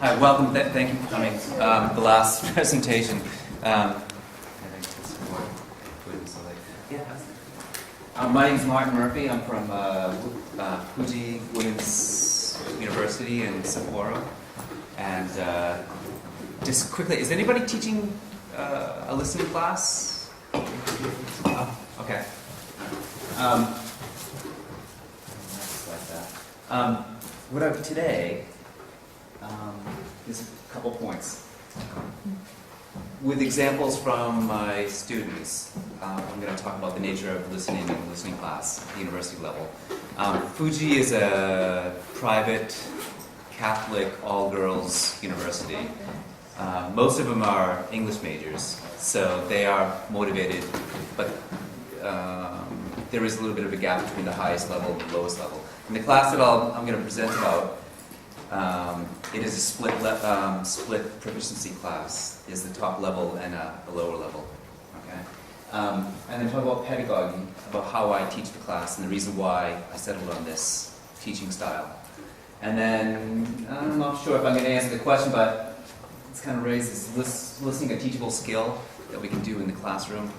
Hi, welcome. Thank you for coming. The last presentation. My name is Martin Murphy. I'm from Fuji Women's University in Sapporo. And just quickly, is anybody teaching a listening class? Oh, okay. What I've today is a couple points. With examples from my students, I'm going to talk about the nature of listening in a listening class at the university level. Fuji is a private, Catholic, all-girls university. Most of them are English majors, so they are motivated, but there is a little bit of a gap between the highest level and the lowest level. In the class that I'm going to present about, it is a split proficiency class. Is the top level and a lower level. Okay, and then talk about pedagogy, about how I teach the class and the reason why I settled on this teaching style. And then I'm not sure if I'm going to answer the question, but it's kind of raised is listening a teachable skill that we can do in the classroom.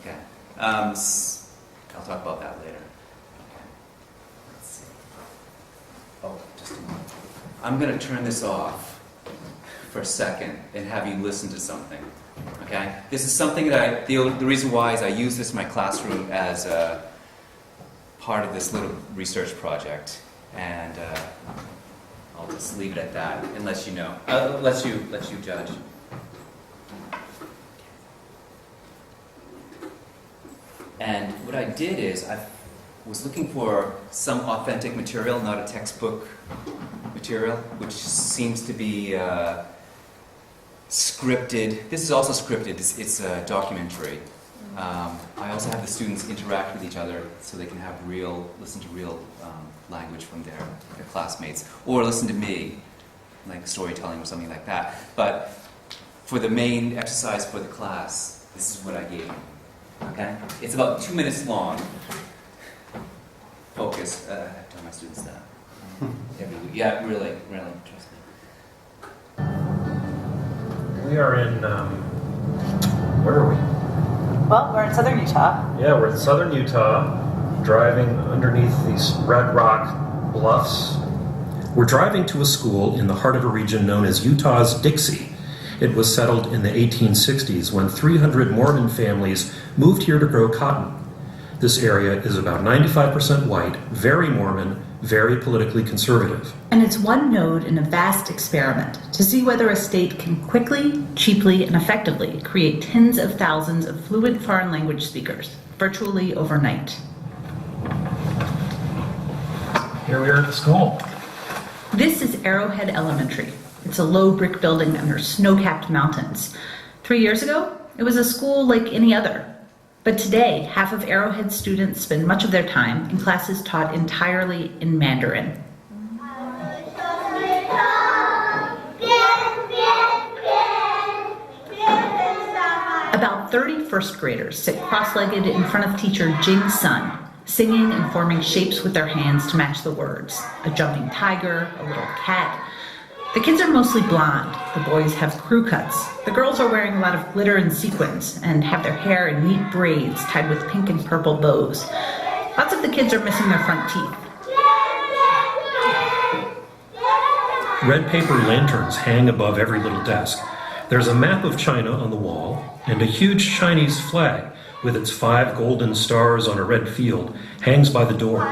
Okay, I'll talk about that later. Oh, just a moment. I'm going to turn this off for a second and have you listen to something. Okay? This is something that the reason why is I use this in my classroom as a part of this little research project, and I'll just leave it at that, unless you know, let you judge. And what I did is I was looking for some authentic material, not a textbook material, which seems to be scripted. This is also scripted. It's a documentary. I also have the students interact with each other so they can listen to real language from their classmates, or listen to me, like storytelling or something like that. But for the main exercise for the class, this is what I gave them. Okay? It's about 2 minutes long. Focus. I tell my students that every week. Yeah, really, trust me. We are in, where are we? Well, we're in southern Utah. Yeah, we're in southern Utah, driving underneath these red rock bluffs. We're driving to a school in the heart of a region known as Utah's Dixie. It was settled in the 1860s when 300 Mormon families moved here to grow cotton. This area is about 95% white, very Mormon, very politically conservative. And it's one node in a vast experiment to see whether a state can quickly, cheaply, and effectively create tens of thousands of fluent foreign language speakers, virtually overnight. Here we are at the school. This is Arrowhead Elementary. It's a low brick building under snow-capped mountains. 3 years ago, it was a school like any other. But today, half of Arrowhead students spend much of their time in classes taught entirely in Mandarin. About 30 first graders sit cross-legged in front of teacher Jing's son, singing and forming shapes with their hands to match the words. A jumping tiger, a little cat. The kids are mostly blonde. The boys have crew cuts. The girls are wearing a lot of glitter and sequins and have their hair in neat braids tied with pink and purple bows. Lots of the kids are missing their front teeth. Red paper lanterns hang above every little desk. There's a map of China on the wall and a huge Chinese flag with its 5 golden stars on a red field hangs by the door.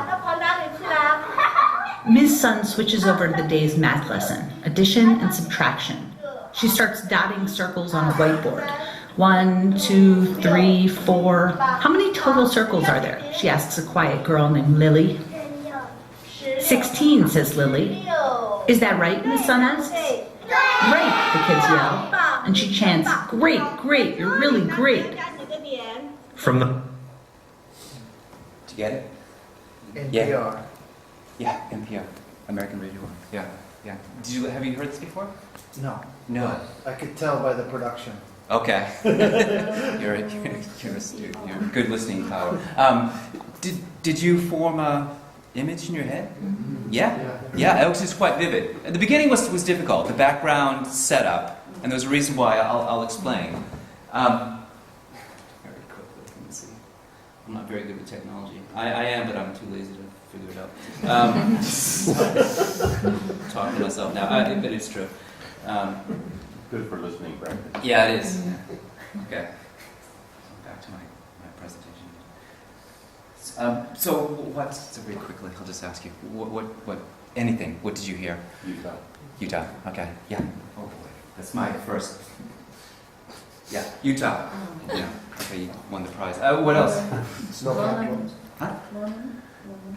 Ms. Sun switches over to the day's math lesson, addition and subtraction. She starts dotting circles on a whiteboard. 1, 2, 3, 4. How many total circles are there? She asks a quiet girl named Lily. 16, says Lily. Is that right? Ms. Sun asks. Right, the kids yell. And she chants, great, great, you're really great. From the... Did you get it? NPR. Yeah, NPR, American Radio 1. Yeah. Have you heard this before? No. No. I could tell by the production. Okay. You're a student. You're good listening power. Did you form image in your head? Yeah, it was just quite vivid. At the beginning was difficult, the background setup, and there's a reason why I'll explain. Very quickly, let me see. I'm not very good with technology. I am, but I'm too lazy to figure it out. Talking to myself now, but it's true. Good for listening practice. Yeah, it is. Okay. Back to my presentation. So very quickly, I'll just ask you, what, anything, what did you hear? Utah, okay, yeah. Oh boy, that's my first, yeah, Utah. Yeah, okay, you won the prize. What else? Snow Huh?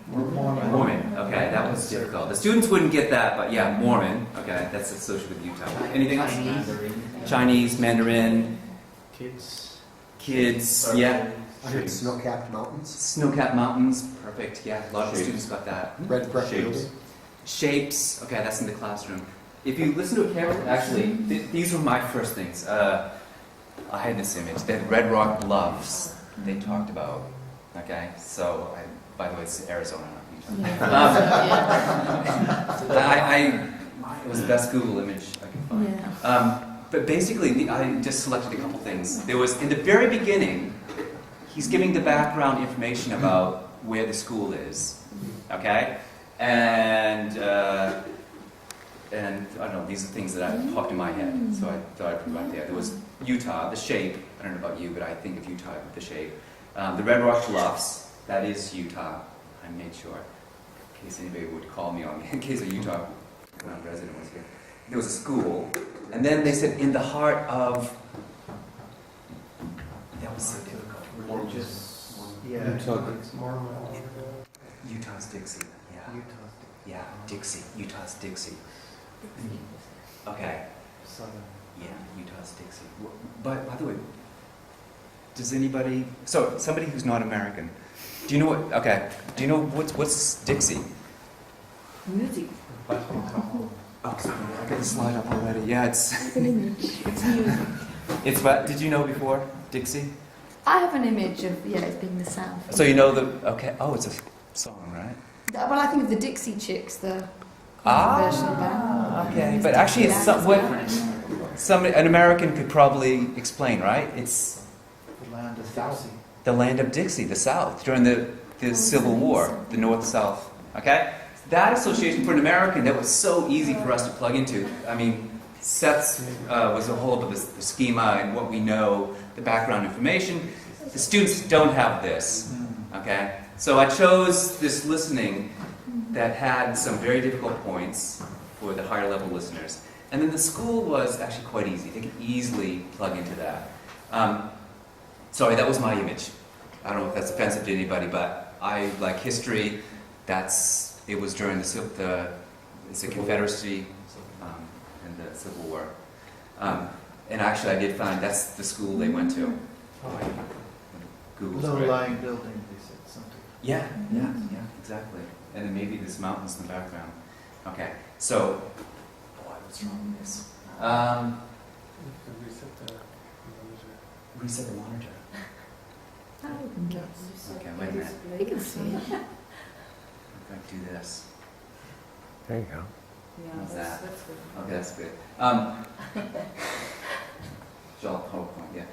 Mormon, okay, that was difficult. The students wouldn't get that, but yeah, Mormon, okay, that's associated with Utah. Anything else? Chinese, Mandarin, kids, yeah. I heard snow-capped mountains. Snow-capped mountains, perfect, yeah, a lot of students got that. Red brick Shapes. building. Shapes, okay, that's in the classroom. If you listen to it carefully, actually, these were my first things. I had this image, that Red Rock Bluffs they talked about, okay, so by the way, it's Arizona, not Utah. It was the best Google image I could find. But basically, I just selected a couple things. There was, in the very beginning, he's giving the background information about where the school is, okay? And I don't know, these are things that popped in my head, so I thought I'd put right there. There was Utah, the shape, I don't know about you, but I think of Utah with the shape. The Red Rock Bluffs, that is Utah, I made sure, in case anybody would call me on me, in case a Utah resident was here. There was a school, and then they said in the heart of, that was so difficult. Religious. Yeah. Utah's Dixie, yeah. Yeah, Dixie, Utah's Dixie. Okay, Southern. yeah, Utah's Dixie. But by the way, does anybody, so somebody who's not American, do you know what, okay, do you know what's Dixie? Music. Oh, sorry, I got the slide up already. Yeah, it's Music. it's what, did you know before, Dixie? I have an image of, it being the South. So you know okay, oh, it's a song, right? Well, I think of the Dixie Chicks, the controversial band. Okay, but actually it's an American could probably explain, right? It's The land of Dixie. the land of Dixie, the South, during the Civil War, the North-South, okay? That association for an American, that was so easy for us to plug into. I mean, Seth's was a whole of the schema and what we know, the background information. The students don't have this, okay? So I chose this listening that had some very difficult points for the higher level listeners. And then the school was actually quite easy. They could easily plug into that. Sorry, that was my image. I don't know if that's offensive to anybody, but I like history. It was during the Confederacy and the Civil War. And actually I did find that's the school they went to. Google's great. Low-lying building, they said something. Yeah, exactly. And then maybe there's mountains in the background. Okay, so, what's wrong with this? Reset the monitor. Okay, wait a minute. You can see it. I'm going to do this. There you go. How's that? Okay, that's good. JALT PowerPoint, yeah.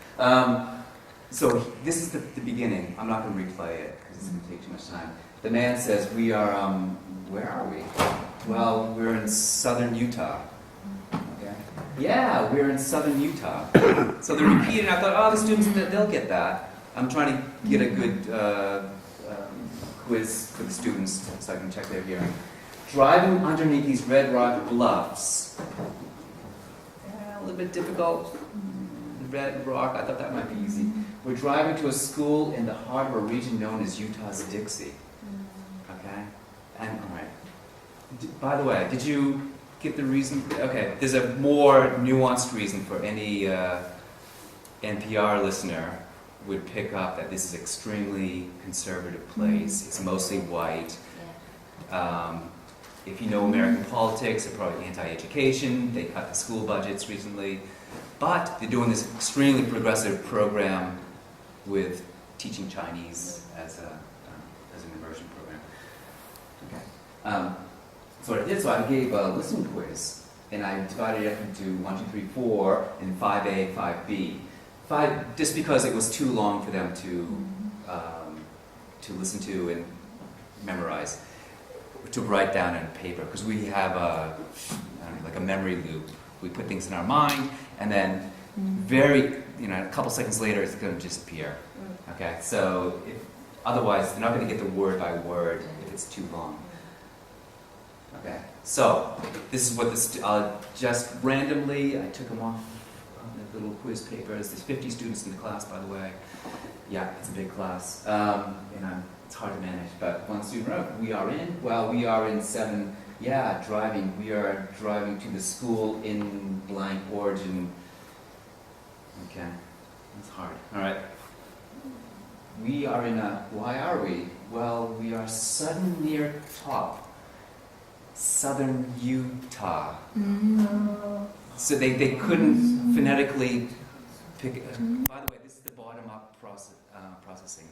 So this is the beginning. I'm not going to replay it because it's going to take too much time. The man says, we are, where are we? Well, we're in southern Utah. Okay. Yeah, we're in southern Utah. So they're repeating. I thought, the students, they'll get that. I'm trying to get a good quiz for the students so I can check their hearing. Driving underneath these Red Rock Bluffs. A little bit difficult. Red Rock, I thought that might be easy. We're driving to a school in the heart of a region known as Utah's Dixie. Okay? And, all right. By the way, did you get the reason? Okay, there's a more nuanced reason for any NPR listener would pick up that this is an extremely conservative place. It's mostly white. If you know American politics, they're probably anti-education. They cut the school budgets recently. But they're doing this extremely progressive program with teaching Chinese as an immersion program. So what I did, so I gave a listening quiz, and I divided it up into 1, 2, 3, 4, and 5A, 5B. 5, just because it was too long for them to listen to and memorize, to write down on paper, because we have like a memory loop. We put things in our mind, and then a couple seconds later, it's going to disappear. Okay, so otherwise, they're not going to get the word by word if it's too long. Okay, so this is what just randomly, I took them off on the little quiz papers. There's 50 students in the class, by the way. Yeah, it's a big class, and it's hard to manage. But one student, we are in 7. Yeah, driving. We are driving to the school in blank origin. Okay, that's hard. All right. We are in why are we? Well, we are sudden near top. Southern Utah. So they couldn't phonetically pick it. By the way, this is the bottom-up processing.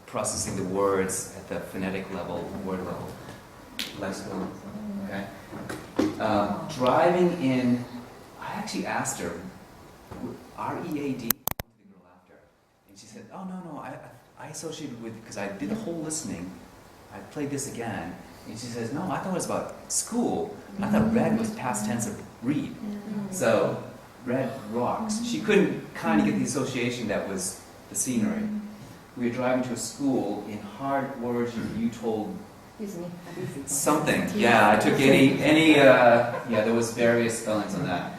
Processing the words at the phonetic level, word level. Lexical. Okay. Driving in, I actually asked her, R-E-A-D? The girl after. And she said, oh, no, I associated with, because I did the whole listening, I played this again. And she says, no, I thought it was about school. I thought red was past tense of read. So, red rocks. She couldn't kind of get the association that was the scenery. We were driving to a school in hard origin. You told something. Yeah, I took there was various spellings on that.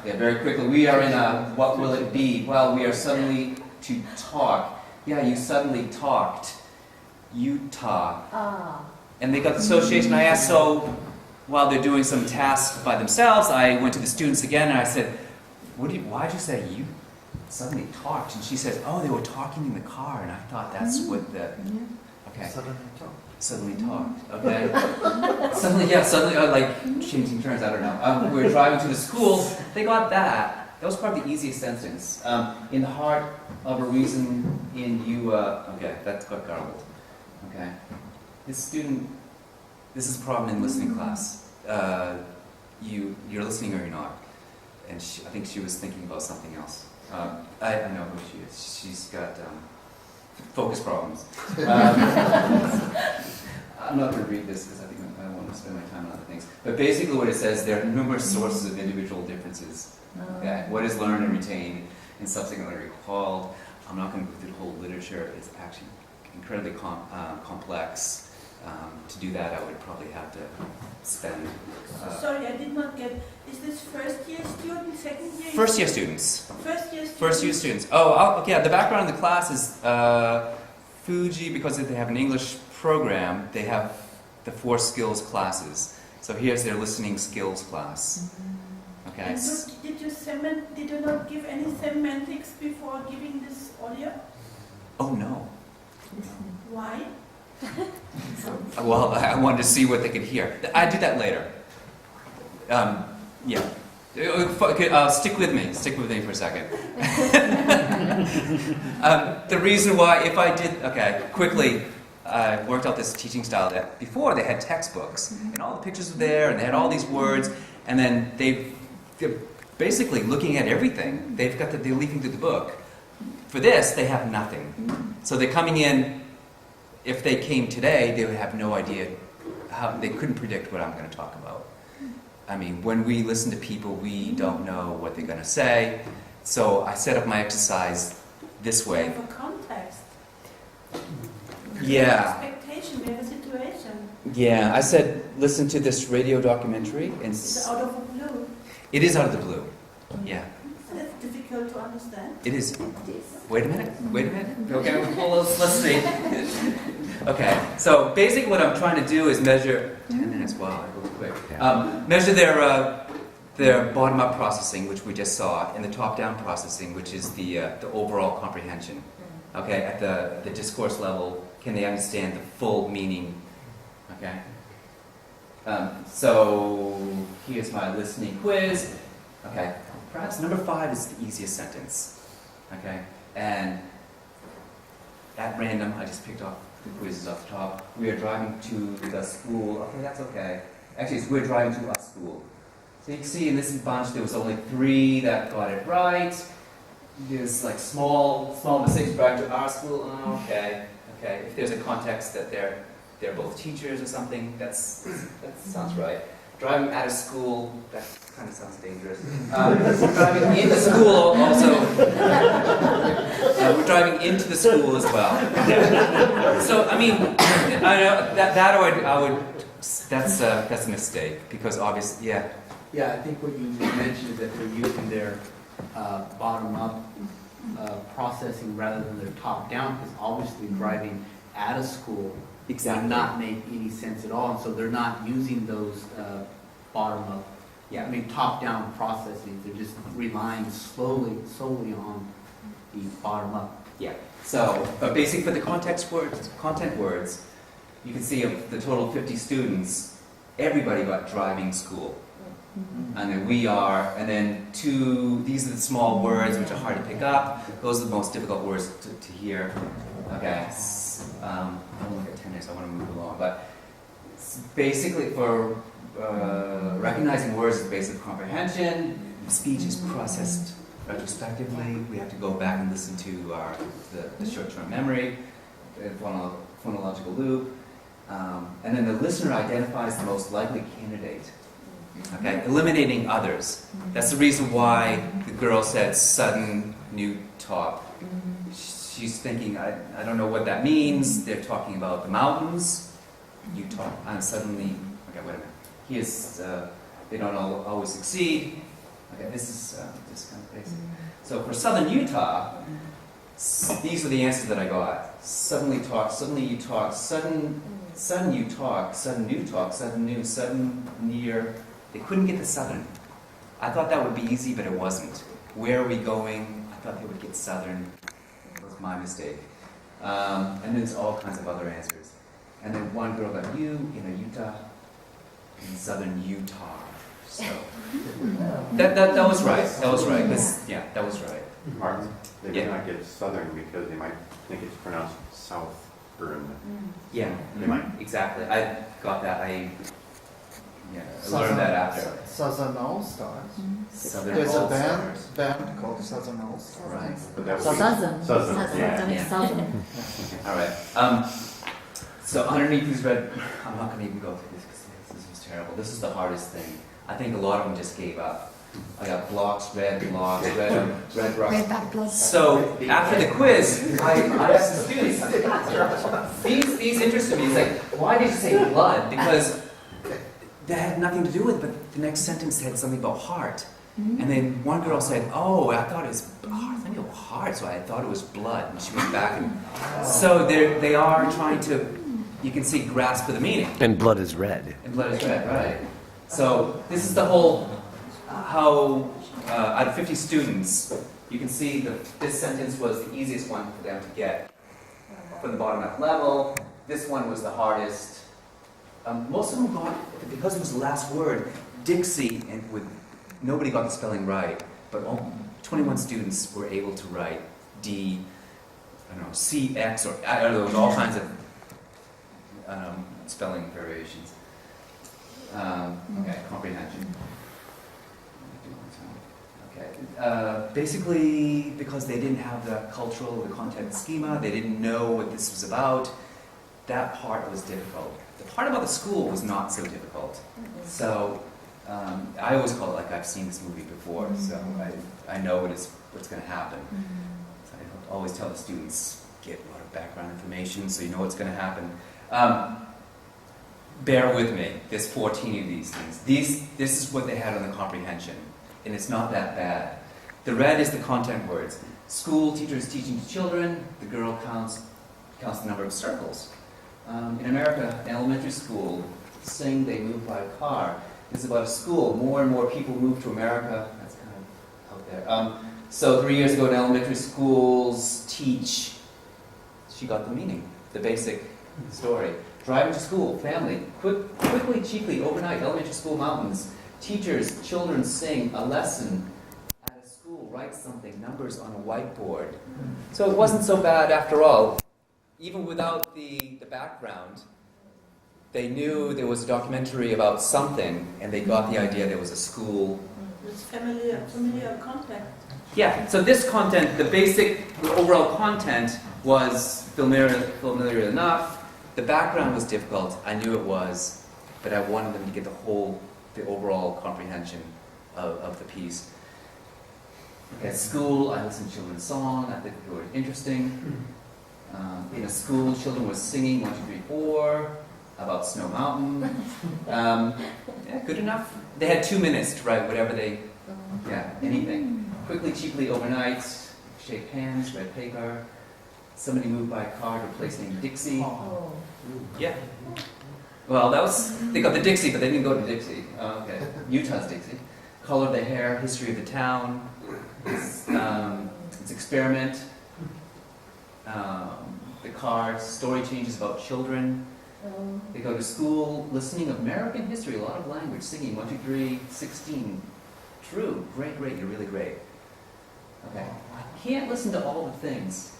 Very quickly. We are in what will it be? Well, we are suddenly to talk. Yeah, you suddenly talked. Utah. And they got the association. I asked, so while they're doing some tasks by themselves, I went to the students again and I said, why'd you say you suddenly talked? And she says, oh, they were talking in the car, and I thought that's what the... Okay. Suddenly talked. Okay. Suddenly, like changing turns, I don't know. We were driving to the school, they got that. That was probably the easiest sentence. In the heart of a reason in you, okay, that got garbled. Okay. This is a problem in listening class. You're listening or you're not. And I think she was thinking about something else. I know who she is. She's got focus problems. I'm not going to read this because I think I want to spend my time on other things. But basically what it says, there are numerous sources of individual differences. Okay? What is learned and retained and subsequently recalled. I'm not going to go through the whole literature. It's actually incredibly complex. To do that, I would probably have to spend... Sorry, I did not get... Is this first-year students, second-year? First-year students. First-year students? First-year students. Oh, okay, the background of the class is Fuji, because they have an English program, they have the 4 skills classes. So here's their listening skills class. Okay. And did you not give any semantics before giving this audio? Oh, no. Why? Well, I wanted to see what they could hear. I do that later. Yeah. Stick with me. Stick with me for a second. The reason why, if I did, okay, quickly, I worked out this teaching style that before they had textbooks, and all the pictures were there, and they had all these words, and then they're basically looking at everything. They're leafing through the book. For this, they have nothing. So they're coming in. If they came today, they would have no idea they couldn't predict what I'm going to talk about. I mean, when we listen to people, we don't know what they're going to say. So I set up my exercise this way. We have a context. Yeah. We have expectation, we have a situation. Yeah, I said, listen to this radio documentary. And It's out of the blue. it is out of the blue. Yeah. That's difficult to understand. It is. Wait a minute. Okay, well, let's see. Okay, so basically what I'm trying to do is measure 10 minutes. Wow, I go quick. Measure their bottom-up processing, which we just saw, and the top-down processing, which is the overall comprehension. Okay, at the discourse level, can they understand the full meaning? Okay. So here's my listening quiz. Okay, perhaps number 5 is the easiest sentence. Okay, and at random, I just picked off the quiz is off the top. We are driving to the school. Okay, that's okay. Actually, it's we're driving to a school. So you can see in this bunch there was only 3 that got it right. There's like small mistakes. Driving to our school. Oh, okay. If there's a context that they're both teachers or something, that sounds right. Driving out of school, that kind of sounds dangerous. Driving into school also. We're driving into the school as well. So I mean, I know that I would. That's a mistake because obviously, yeah. Yeah, I think what you mentioned is that they're using their bottom-up processing rather than their top-down, because obviously driving out of school would not make any sense at all, and so they're not using those bottom-up, top-down processing. They're just relying solely on the bottom-up. Yeah. So, but basically for the content words, you can see of the total of 50 students, everybody got driving school. And then and then these are the small words which are hard to pick up. Those are the most difficult words to hear. Okay. I don't look at 10 minutes, I want to move along. But basically for recognizing words is basic comprehension. Speech is processed retrospectively. We have to go back and listen to the short-term memory, the phonological loop. And then the listener identifies the most likely candidate. Okay, eliminating others. That's the reason why the girl said sudden new top. She's thinking, I don't know what that means. They're talking about the mountains. Utah, and suddenly, okay, wait a minute. He is, they don't always succeed. Okay, this is just kind of basic. So for Southern Utah, these are the answers that I got. Suddenly talk, suddenly you talk, sudden you talk, sudden new talk, sudden new, sudden near. They couldn't get the Southern. I thought that would be easy, but it wasn't. Where are we going? I thought they would get Southern. That was my mistake. And then there's all kinds of other answers. And then one girl got Utah, in Southern Utah. So that was right. That was right. That was right. Martin, they may not get Southern because they might think it's pronounced Southern. Yeah, They might. exactly. I got that. I learned that after. Southern All Stars. Southern There's a All-Stars. band called Southern All Stars. Right. But that was Southern. Yeah. Southern. All right. So underneath these red, I'm not going to even go through this because this was terrible. This is the hardest thing. I think a lot of them just gave up. I got blocks, red rocks. Red back blood. So after the quiz, I asked the students, these interested me. It's like, why did you say blood? Because that had nothing to do with it, but the next sentence said something about heart. And then one girl said, oh, I thought it was heart, so I thought it was blood. And she went back and... So they are trying to, you can see, grasp for the meaning. And blood is red. And blood is red, right. So this is the whole, how, out of 50 students, you can see this sentence was the easiest one for them to get from the bottom up level. This one was the hardest. Most of them got, because it was the last word, Dixie, and nobody got the spelling right, but 21 students were able to write D, I don't know, CX, or I don't know, all kinds of spelling variations. Okay, comprehension. Okay, basically because they didn't have the cultural, the content schema, they didn't know what this was about, that part was difficult. The part about the school was not so difficult. So I always call it like I've seen this movie before, so I know what's going to happen. So I always tell the students, get a lot of background information so you know what's going to happen. Bear with me, there's 14 of these things. This is what they had on the comprehension, and it's not that bad. The red is the content words. School teachers teaching to children, the girl counts the number of circles. In America, in elementary school, saying they move by a car is about a school. More and more people move to America. That's kind of out there. So 3 years ago in elementary schools, teach. She got the meaning, the basic story. Driving to school, family, quickly, cheaply, overnight, elementary school mountains. Teachers, children sing a lesson at a school, write something, numbers on a whiteboard. So it wasn't so bad after all. even without the background, they knew there was a documentary about something, and they got the idea there was a school. It's familiar contact. Yeah, so this content, the overall content was familiar enough. The background was difficult, I knew it was, but I wanted them to get the overall comprehension of the piece. At school, I listened to children's song, I think they were interesting. In a school, children were singing 1, 2, 3, 4 about Snow Mountain. Yeah, good enough. They had 2 minutes to write whatever anything. Quickly, cheaply, overnight, shake hands, red paper. Somebody moved by a car to a place named Dixie. Oh. Yeah. Well, they got the Dixie, but they didn't go to Dixie. Oh, okay. Utah's Dixie. Color of the hair, history of the town. It's experiment. The car, story changes about children. They go to school, listening American history, a lot of language, singing 1, 2, 3, 16. True. Great, you're really great. Okay. I can't listen to all the things,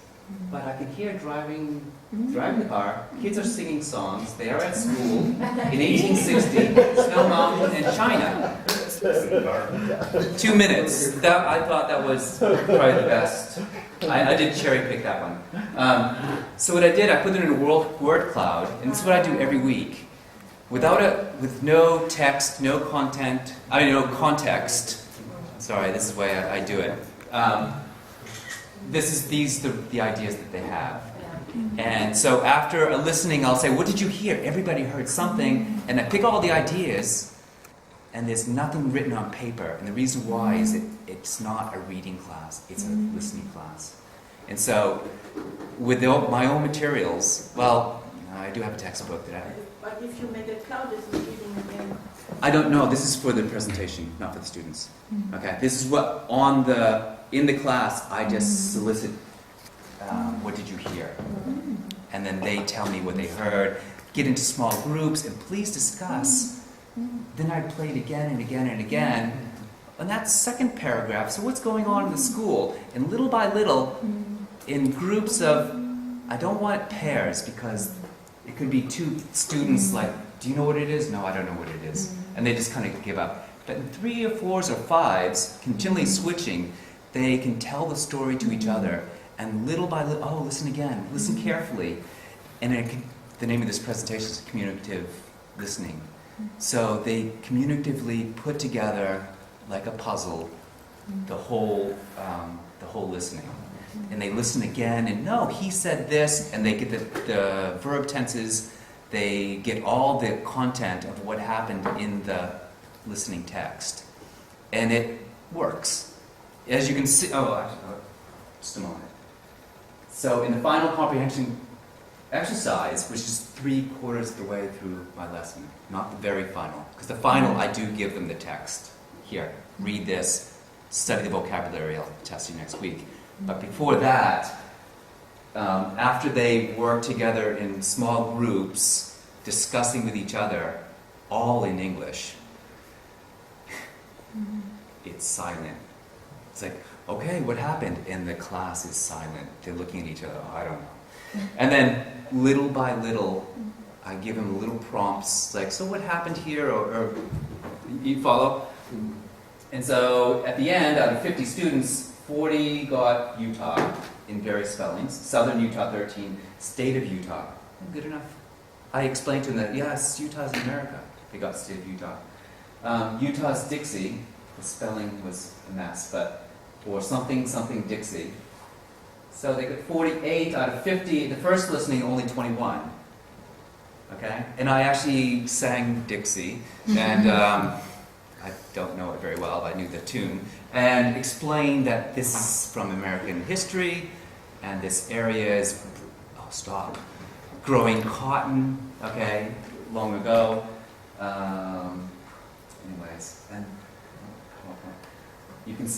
but I can hear driving the car. Kids are singing songs. They are at school in 1860, Snow Mountain and China. 2 minutes. I thought that was probably the best. I did cherry pick that one. So what I did, I put it in a word cloud, and this is what I do every week. With no text, no content, no context. Sorry, this is the way I do it. These are the ideas that they have. And so after a listening, I'll say, what did you hear? Everybody heard something, and I pick all the ideas, and there's nothing written on paper. And the reason why is it's not a reading class, it's a listening class. And so with my own materials, well, I do have a textbook that I... But if you make a cloud, is it reading again? I don't know. This is for the presentation, not for the students. Okay. This is what in the class I just solicit. What did you hear? And then they tell me what they heard. Get into small groups and please discuss. Then I play it again and again and again. And that second paragraph. So what's going on in the school? And little by little, in groups of, I don't want pairs because it could be 2 students like, do you know what it is? No, I don't know what it is. And they just kind of give up. But in 3 or 4s or 5s, continually switching, they can tell the story to each other. And little by little, oh, listen again, listen carefully. And the name of this presentation is Communicative Listening. So they communicatively put together, like a puzzle, the whole listening. And they listen again, and no, he said this, and they get the verb tenses, they get all the content of what happened in the listening text. And it works. As you can see, just a moment. So in the final comprehension exercise, which is 3/4 of the way through my lesson, not the very final, because the final I do give them the text. Here, read this, study the vocabulary, I'll test you next week. But before that, after they work together in small groups, discussing with each other, all in English, it's silent. It's like, okay, what happened? And the class is silent. They're looking at each other, I don't know. And then, little by little, I give them little prompts, like, so what happened here? Or you follow? And so, at the end, out of 50 students, 40 got Utah in various spellings. Southern Utah, 13. State of Utah. Good enough. I explained to them that, yes, Utah's in America. They got state of Utah. Utah's Dixie. The spelling was a mess, or something Dixie. So they got 48 out of 50. The first listening, only 21. Okay? And I actually sang Dixie, and I don't know it very well, but I knew the tune, and explained that this is from American history, and this area is, growing cotton, okay, long ago. Anyways, and you can,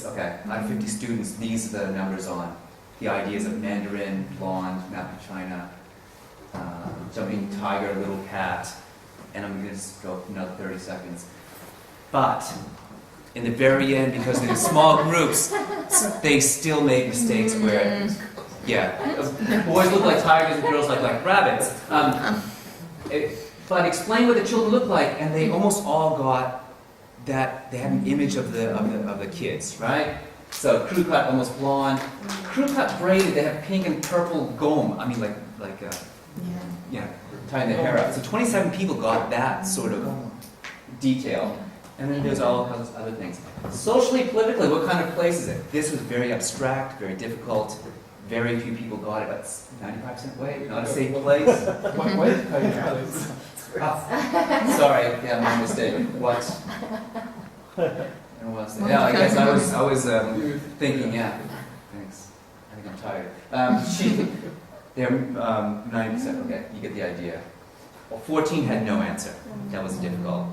out of 50 students, these are the numbers on the ideas of Mandarin, blonde, map of China, jumping tiger, little cat, and I'm going to just go for another 30 seconds. But in the very end, because they're small groups, they still made mistakes where Yeah, boys look like tigers and girls look like rabbits. But explain what the children look like, and they almost all got that. They had an image of the kids, right? So crew cut, almost blonde. Crew cut braided. They have pink and purple gome. I mean, tying their hair up. So 27 people got that sort of detail. And then there's all those other things. Socially, politically, what kind of place is it? This was very abstract, very difficult. Very few people got it, but 95% way, not a safe place. What way? Sorry, yeah, my mistake. What? Yeah, I guess I was thinking, yeah. Thanks. I think I'm tired. They're 90%. Okay, you get the idea. Well, 14 had no answer. That was difficult.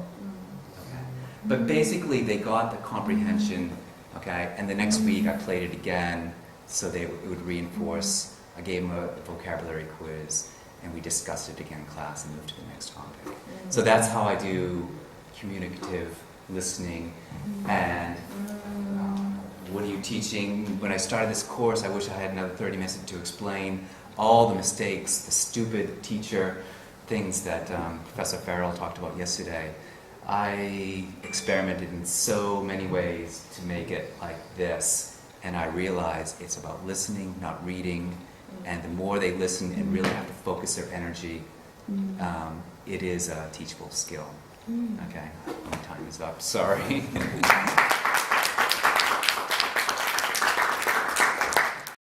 Okay. But basically, they got the comprehension. Okay, and the next week I played it again, so it would reinforce. I gave them a vocabulary quiz, and we discussed it again in class and moved to the next topic. So that's how I do communicative listening. And what are you teaching? When I started this course, I wish I had another 30 minutes to explain all the mistakes, the stupid teacher things that Professor Farrell talked about yesterday. I experimented in so many ways to make it like this, and I realized it's about listening, not reading, and the more they listen and really have to focus their energy, it is a teachable skill. Okay, my time is up, sorry.